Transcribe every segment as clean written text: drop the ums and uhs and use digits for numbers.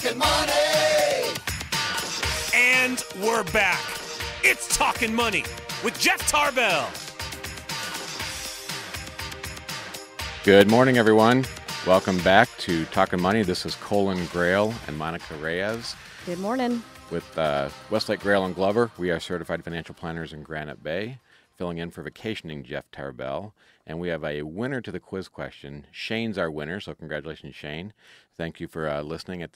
Talkin Money. And we're back. It's Talkin Money with Jeff Tarbell. Good morning, everyone. Welcome back to Talkin Money. This is Colin Grail and Monica Reyes. Good morning. With Westlake Grail and Glover, we are certified financial planners in Granite Bay, filling in for vacationing Jeff Tarbell. And we have a winner to the quiz question. Shane's our winner, so congratulations, Shane. Thank you for listening.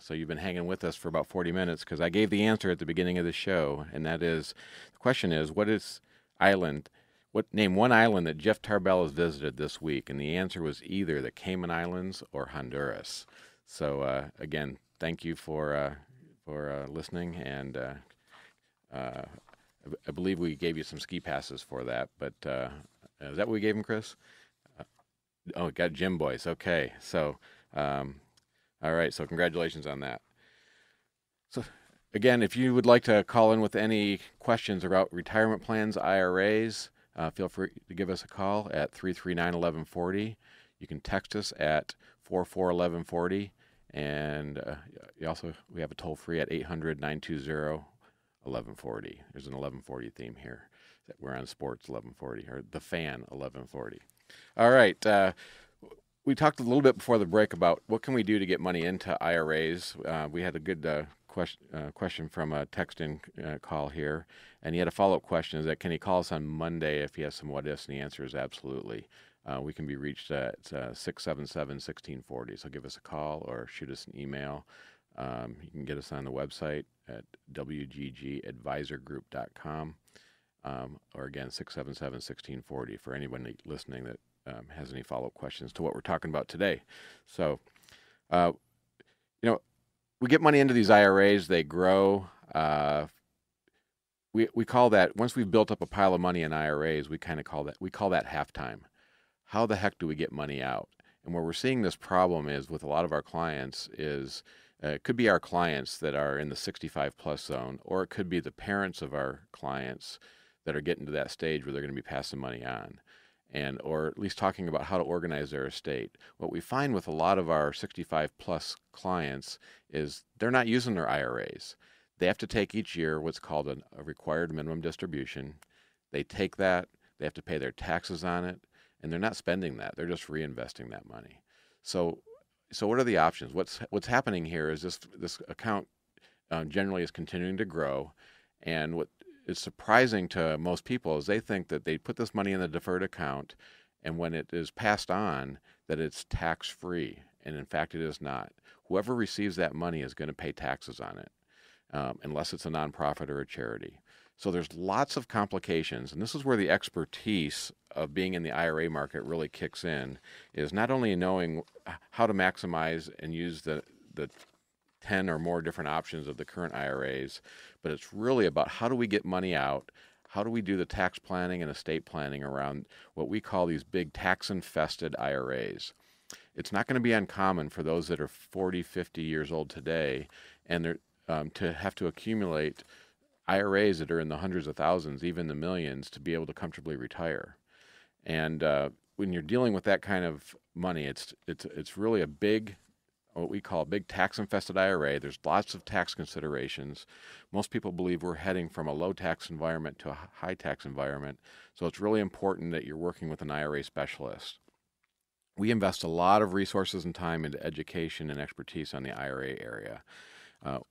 So you've been hanging with us for about 40 minutes because I gave the answer at the beginning of the show, and that is, the question is, name one island that Jeff Tarbell has visited this week? And the answer was either the Cayman Islands or Honduras. So again, thank you for listening, and I believe we gave you some ski passes for that, but is that what we gave him, Chris? We got Gym Boys. Okay, so all right, so congratulations on that. So again, if you would like to call in with any questions about retirement plans, IRAs, feel free to give us a call at 339-1140. You can text us at 441140, and we have a toll free at 800-920-1140. There's an 1140 theme here. We're on Sports 1140, or The Fan 1140. All right. We talked a little bit before the break about what can we do to get money into IRAs. We had a good question from a text-in call here, and he had a follow-up question, is that can he call us on Monday if he has some what-ifs, and the answer is absolutely. We can be reached at 677-1640, so give us a call or shoot us an email. You can get us on the website at wggadvisorgroup.com, or again, 677-1640 for anybody listening that has any follow-up questions to what we're talking about today. So, we get money into these IRAs, they grow. We call that, once we've built up a pile of money in IRAs, we call that halftime. How the heck do we get money out? And where we're seeing this problem is with a lot of our clients is, it could be our clients that are in the 65 plus zone, or it could be the parents of our clients that are getting to that stage where they're going to be passing money on, or at least talking about how to organize their estate. What we find with a lot of our 65 plus clients is they're not using their IRAs. They have to take each year what's called a required minimum distribution. They take that, they have to pay their taxes on it, and they're not spending that. They're just reinvesting that money. So what are the options? What's happening here is this account generally is continuing to grow, and what is surprising to most people is they think that they put this money in the deferred account, and when it is passed on, that it's tax-free, and in fact it is not. Whoever receives that money is going to pay taxes on it, unless it's a nonprofit or a charity. So there's lots of complications, and this is where the expertise of being in the IRA market really kicks in, is not only knowing how to maximize and use the 10 or more different options of the current IRAs, but it's really about how do we get money out, how do we do the tax planning and estate planning around what we call these big tax-infested IRAs. It's not going to be uncommon for those that are 40, 50 years old today, and they're to have to accumulate IRAs that are in the hundreds of thousands, even the millions, to be able to comfortably retire. And when you're dealing with that kind of money, it's really a big, what we call a big tax-infested IRA. There's lots of tax considerations. Most people believe we're heading from a low-tax environment to a high-tax environment, so it's really important that you're working with an IRA specialist. We invest a lot of resources and time into education and expertise on the IRA area.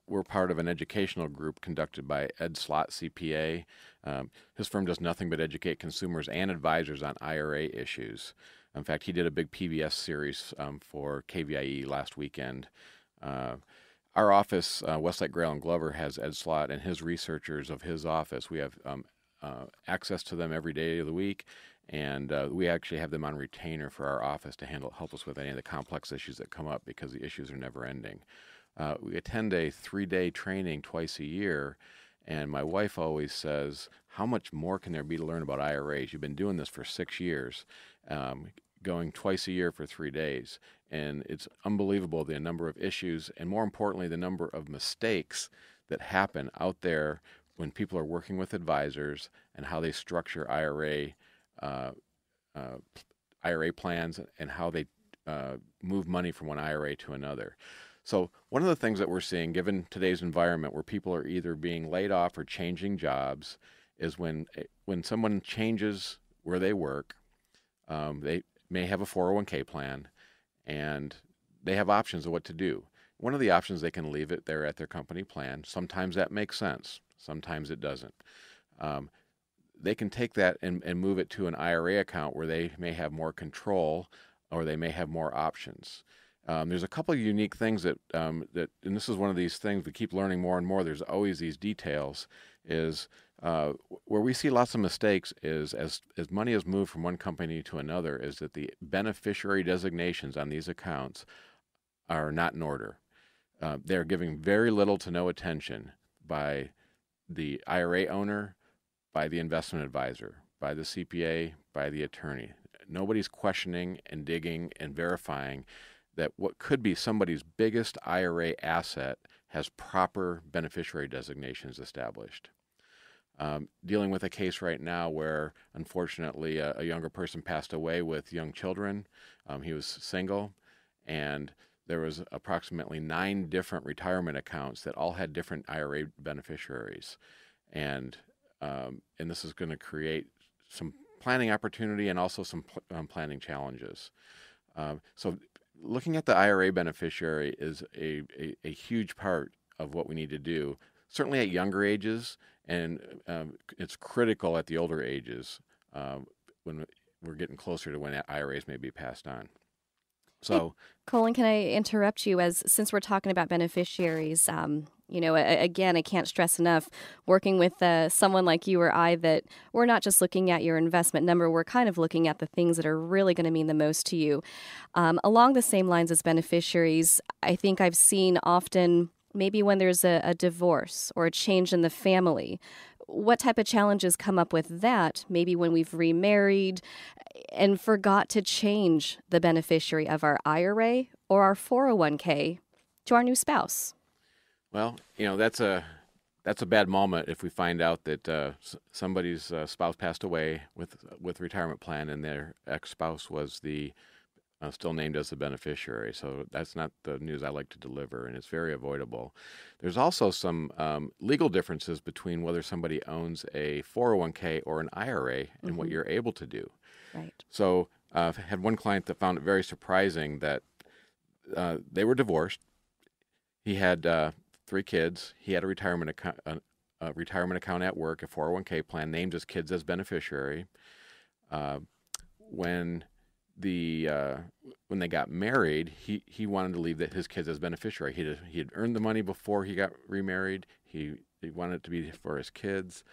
We're part of an educational group conducted by Ed Slott, CPA. His firm does nothing but educate consumers and advisors on IRA issues. In fact, he did a big PBS series for KVIE last weekend. Our office, Westlake Grail and Glover, has Ed Slott and his researchers of his office. We have access to them every day of the week, and we actually have them on retainer for our office to help us with any of the complex issues that come up because the issues are never ending. We attend a 3-day training twice a year, and my wife always says, how much more can there be to learn about IRAs? You've been doing this for 6 years, going twice a year for 3 days, and it's unbelievable the number of issues and, more importantly, the number of mistakes that happen out there when people are working with advisors and how they structure IRA plans and how they move money from one IRA to another. So one of the things that we're seeing, given today's environment where people are either being laid off or changing jobs, is when someone changes where they work, they may have a 401k plan, and they have options of what to do. One of the options, they can leave it there at their company plan. Sometimes that makes sense. Sometimes it doesn't. They can take that and move it to an IRA account where they may have more control or they may have more options. There's a couple of unique things that, and this is one of these things we keep learning more and more. There's always these details. Is where we see lots of mistakes is as money is moved from one company to another, is that the beneficiary designations on these accounts are not in order. They're giving very little to no attention by the IRA owner, by the investment advisor, by the CPA, by the attorney. Nobody's questioning and digging and verifying that what could be somebody's biggest IRA asset has proper beneficiary designations established. Dealing with a case right now where, unfortunately, a younger person passed away with young children. He was single, and there was approximately 9 different retirement accounts that all had different IRA beneficiaries. And this is going to create some planning opportunity and also some planning challenges. So looking at the IRA beneficiary is a huge part of what we need to do, certainly at younger ages, and it's critical at the older ages when we're getting closer to when IRAs may be passed on. So, hey, Colin, can I interrupt you? Since we're talking about beneficiaries, again, I can't stress enough, working with someone like you or I, that we're not just looking at your investment number, we're kind of looking at the things that are really going to mean the most to you. Along the same lines as beneficiaries, I think I've seen often, maybe when there's a divorce or a change in the family, what type of challenges come up with that? Maybe when we've remarried and forgot to change the beneficiary of our IRA or our 401k to our new spouse. Well, that's a bad moment if we find out that somebody's spouse passed away with retirement plan and their ex-spouse was the still named as the beneficiary. So that's not the news I like to deliver, and it's very avoidable. There's also some legal differences between whether somebody owns a 401k or an IRA and what you're able to do. Right. So I had one client that found it very surprising that they were divorced. He had 3 kids. He had a retirement account at work, a 401k plan, named his kids as beneficiary. When they got married, he wanted to leave his kids as beneficiary. He had earned the money before he got remarried. He wanted it to be for his kids.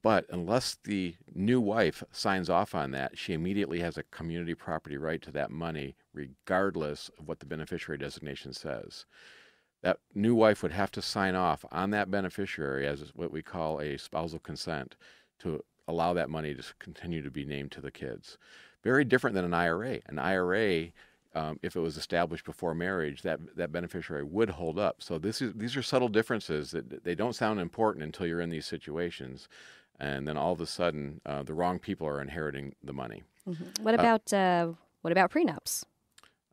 But unless the new wife signs off on that, she immediately has a community property right to that money, regardless of what the beneficiary designation says. That new wife would have to sign off on that beneficiary as what we call a spousal consent to allow that money to continue to be named to the kids. Very different than an IRA. An IRA, if it was established before marriage, that beneficiary would hold up. So these are subtle differences that they don't sound important until you're in these situations. And then all of a sudden, the wrong people are inheriting the money. Mm-hmm. What about prenups?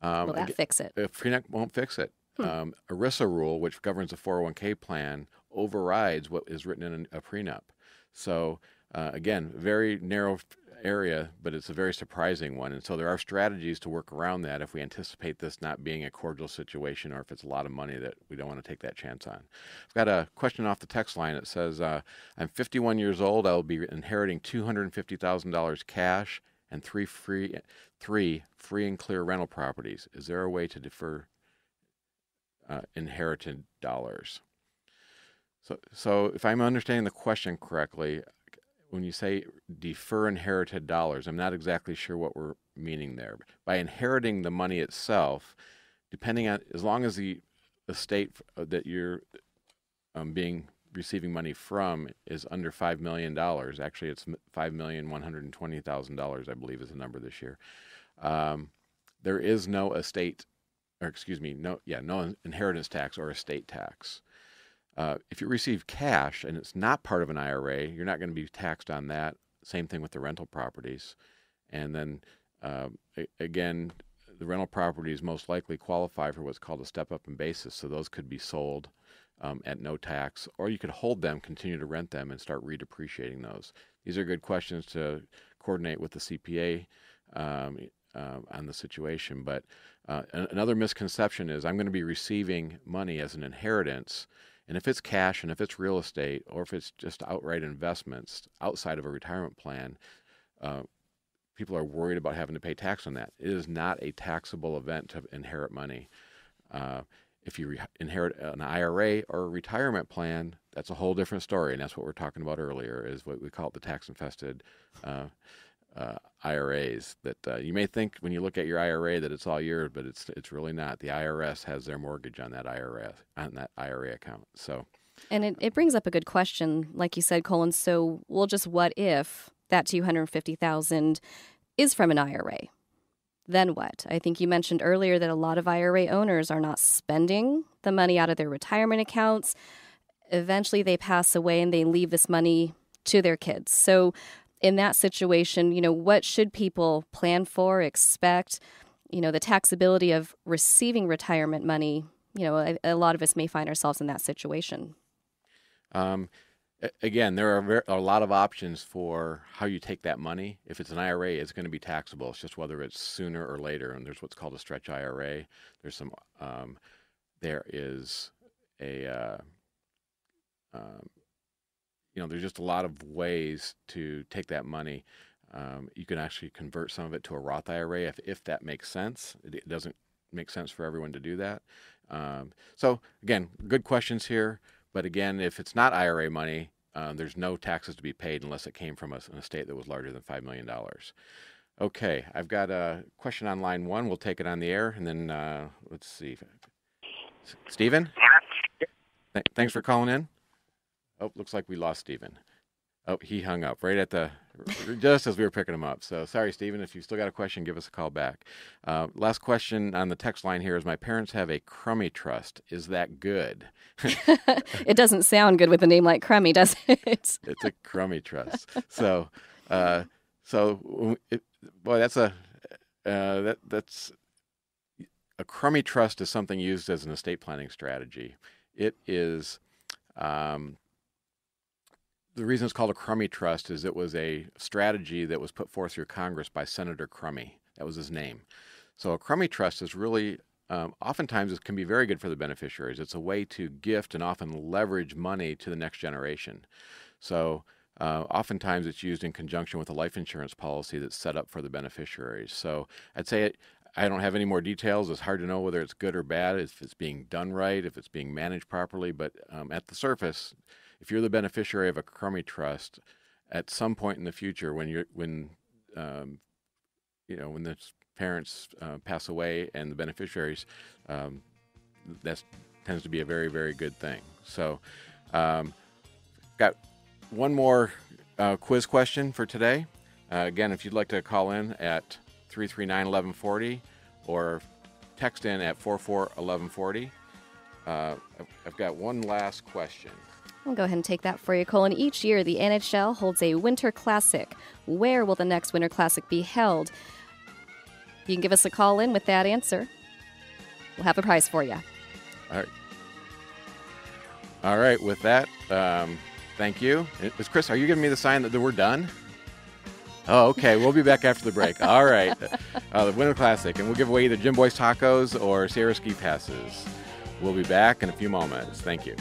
Will that fix it? A prenup won't fix it. ERISA rule, which governs a 401k plan, overrides what is written in a prenup. So again, very narrow area, but it's a very surprising one. And so there are strategies to work around that if we anticipate this not being a cordial situation or if it's a lot of money that we don't want to take that chance on. I've got a question off the text line. It says, I'm 51 years old. I will be inheriting $250,000 cash and three free and clear rental properties. Is there a way to defer inherited dollars? So if I'm understanding the question correctly, when you say defer inherited dollars, I'm not exactly sure what we're meaning there. By inheriting the money itself, depending on, as long as the estate that you're receiving money from is under $5 million, actually it's $5,120,000, I believe is the number this year. There is no no inheritance tax or estate tax. If you receive cash and it's not part of an IRA, you're not going to be taxed on that. Same thing with the rental properties. And then, again, the rental properties most likely qualify for what's called a step-up in basis. So those could be sold at no tax, or you could hold them, continue to rent them, and start redepreciating those. These are good questions to coordinate with the CPA on the situation. But another misconception is I'm going to be receiving money as an inheritance, and if it's cash and if it's real estate or if it's just outright investments outside of a retirement plan, people are worried about having to pay tax on that. It is not a taxable event to inherit money. If you inherit an IRA or a retirement plan, that's a whole different story, and that's what we're talking about earlier, is what we call the tax-infested IRAs. That you may think when you look at your IRA that it's all yours, but it's really not. The IRS has their mortgage on that IRA account. So, and it brings up a good question, like you said, Colin. So, well, just what if that $250,000 is from an IRA? Then what? I think you mentioned earlier that a lot of IRA owners are not spending the money out of their retirement accounts. Eventually they pass away and they leave this money to their kids. So in that situation, what should people plan for, expect? The taxability of receiving retirement money, a lot of us may find ourselves in that situation. Again, there are a lot of options for how you take that money. If it's an IRA, it's going to be taxable. It's just whether it's sooner or later. And there's what's called a stretch IRA. There's some. There is a. There's just a lot of ways to take that money. You can actually convert some of it to a Roth IRA if that makes sense. It doesn't make sense for everyone to do that. So again, good questions here. But again, if it's not IRA money, there's no taxes to be paid unless it came from an estate that was larger than $5 million. Okay, I've got a question on line one. We'll take it on the air, and then let's see. Stephen? Thanks for calling in. Oh, looks like we lost Stephen. Oh, he hung up right at just as we were picking him up. So sorry, Stephen. If you still got a question, give us a call back. Last question on the text line here is: my parents have a crummy trust. Is that good? It doesn't sound good with a name like Crummy, does it? It's a crummy trust. So, that's a crummy trust is something used as an estate planning strategy. It is. The reason it's called a crummy trust is it was a strategy that was put forth through Congress by Senator Crummy. That was his name. So a crummy trust is really, oftentimes it can be very good for the beneficiaries. It's a way to gift and often leverage money to the next generation. So oftentimes it's used in conjunction with a life insurance policy that's set up for the beneficiaries. So I'd say I don't have any more details. It's hard to know whether it's good or bad, if it's being done right, if it's being managed properly. But at the surface, if you're the beneficiary of a crummy trust, at some point in the future, when the parents pass away and the beneficiaries, that tends to be a very, very good thing. So, got one more quiz question for today. Again, if you'd like to call in at 339-1140 or text in at 44-1140. I've got one last question. I'll go ahead and take that for you, Colin. Each year, the NHL holds a Winter Classic. Where will the next Winter Classic be held? You can give us a call in with that answer. We'll have a prize for you. All right. With that, thank you. Chris, are you giving me the sign that we're done? Oh, okay. We'll be back after the break. All right. The Winter Classic. And we'll give away either Jim Boy's Tacos or Sierra Ski Passes. We'll be back in a few moments. Thank you.